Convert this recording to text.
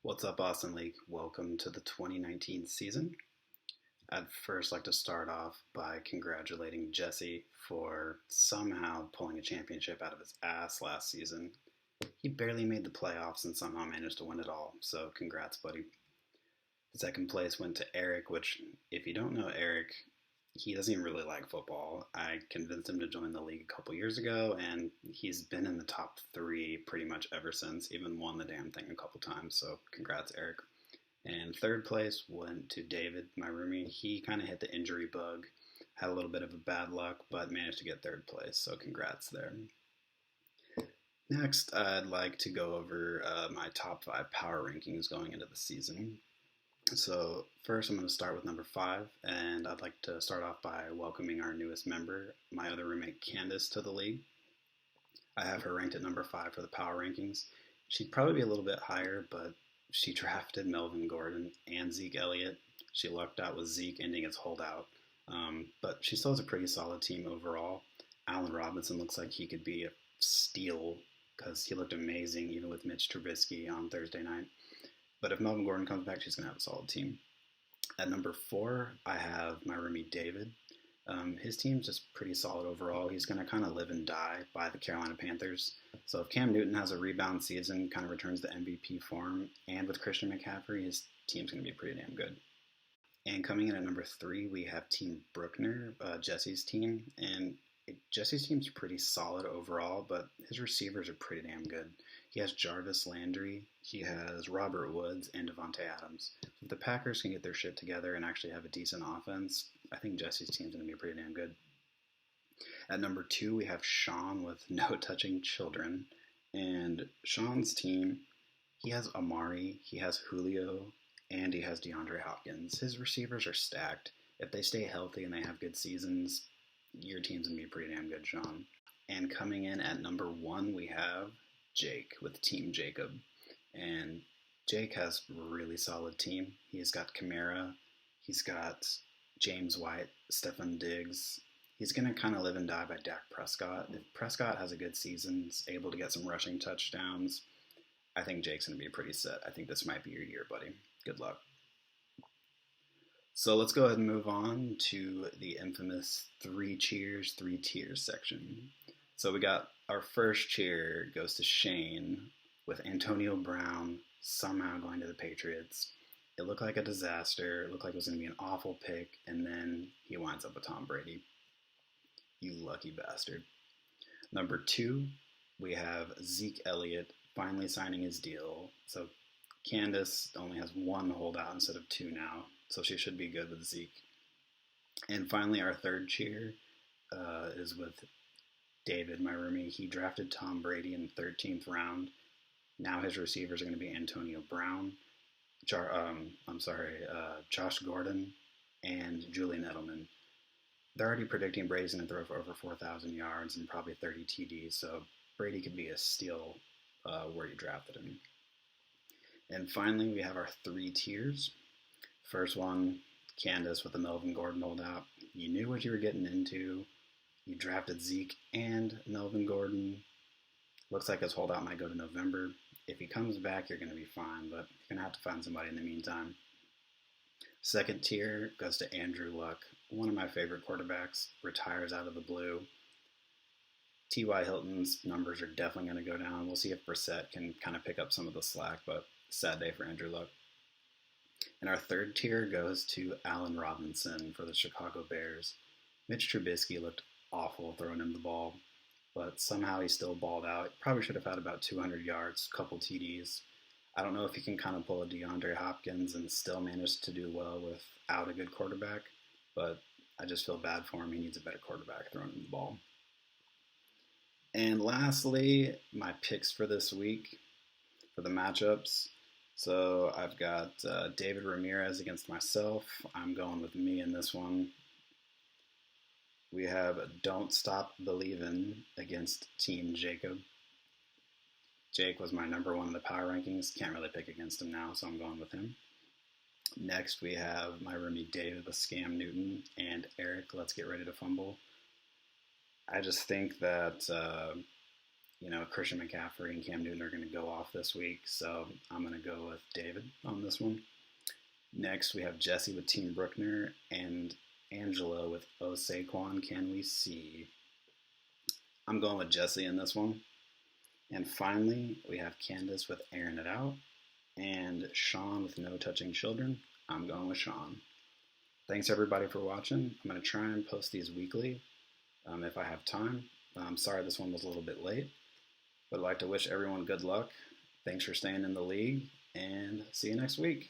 What's up, Boston League? Welcome to the 2019 season. I'd first like to start off by congratulating Jesse for somehow pulling a championship out of his ass last season. He barely made the playoffs and somehow managed to win it all, so congrats, buddy. Second place went to Eric, which, if you don't know Eric, he doesn't even really like football. I convinced him to join the league a couple years ago, and he's been in the top three pretty much ever since, even won the damn thing a couple times, so congrats, Eric. And third place went to David, my roomie. He kind of hit the injury bug, had a little bit of a bad luck, but managed to get third place, so congrats there. Next, I'd like to go over my top 5 power rankings going into the season. So first, I'm going to start with number 5, and I'd like to start off by welcoming our newest member, my other roommate Candace, to the league. I have her ranked at number 5 for the power rankings. She'd probably be a little bit higher, but she drafted Melvin Gordon and Zeke Elliott. She lucked out with Zeke ending his holdout, but she still has a pretty solid team overall. Allen Robinson looks like he could be a steal because he looked amazing even with Mitch Trubisky on Thursday night. But if Melvin Gordon comes back, she's going to have a solid team. At number 4, I have my roomie David. His team's just pretty solid overall. He's going to kind of live and die by the Carolina Panthers. So if Cam Newton has a rebound season, kind of returns to MVP form, and with Christian McCaffrey, his team's going to be pretty damn good. And coming in at number 3, we have Team Brookner, Jesse's team. And Jesse's team's pretty solid overall, but his receivers are pretty damn good. He has Jarvis Landry, he has Robert Woods, and Devontae Adams. If the Packers can get their shit together and actually have a decent offense, I think Jesse's team's going to be pretty damn good. At number 2, we have Sean with No Touching Children. And Sean's team, he has Amari, he has Julio, and he has DeAndre Hopkins. His receivers are stacked. If they stay healthy and they have good seasons, your team's going to be pretty damn good, Sean. And coming in at number 1, we have Jake with Team Jacob. And Jake has a really solid team. He's got Kamara, he's got James White, Stefon Diggs. He's going to kind of live and die by Dak Prescott. If Prescott has a good season, is able to get some rushing touchdowns, I think Jake's going to be pretty set. I think this might be your year, buddy. Good luck. So let's go ahead and move on to the infamous 3 cheers, 3 tiers section. So we got our first cheer goes to Shane with Antonio Brown somehow going to the Patriots. It looked like a disaster. It looked like it was going to be an awful pick, and then he winds up with Tom Brady. You lucky bastard. Number 2, we have Zeke Elliott finally signing his deal. So Candace only has 1 holdout instead of 2 now, so she should be good with Zeke. And finally, our third cheer is with David, my roomie. He drafted Tom Brady in the 13th round. Now his receivers are going to be Antonio Brown, Josh Gordon, and Julian Edelman. They're already predicting Brady's going to throw for over 4,000 yards and probably 30 TDs, so Brady could be a steal where you drafted him. And finally, we have our 3 tiers. First one, Candace with the Melvin Gordon holdout. You knew what you were getting into. You drafted Zeke and Melvin Gordon. Looks like his holdout might go to November. If he comes back, you're going to be fine, but you're going to have to find somebody in the meantime. Second tier goes to Andrew Luck. One of my favorite quarterbacks, retires out of the blue. T.Y. Hilton's numbers are definitely going to go down. We'll see if Brissett can kind of pick up some of the slack, but sad day for Andrew Luck. And our third tier goes to Allen Robinson for the Chicago Bears. Mitch Trubisky looked awful throwing him the ball, but somehow he still balled out. Probably should have had about 200 yards, couple TDs. I don't know if he can kind of pull a DeAndre Hopkins and still manage to do well without a good quarterback, but I just feel bad for him. He needs a better quarterback throwing him the ball. And lastly, my picks for this week for the matchups. So I've got David Ramirez against myself. I'm going with me in this one. We have Don't Stop Believin' against Team Jacob. Jake was my number 1 in the power rankings. Can't really pick against him now, so I'm going with him. Next, we have my roomie David with Scam Newton and Eric. Let's Get Ready to Fumble. I just think that Christian McCaffrey and Cam Newton are going to go off this week, so I'm going to go with David on this one. Next, we have Jesse with Team Brookner and Angela with Oh Saquon, Can We See? I'm going with Jesse in this one. And finally, we have Candace with Airing It Out and Sean with No Touching Children. I'm going with Sean. Thanks everybody for watching. I'm going to try and post these weekly if I have time. I'm sorry this one was a little bit late, but I'd like to wish everyone good luck. Thanks for staying in the league, and see you next week.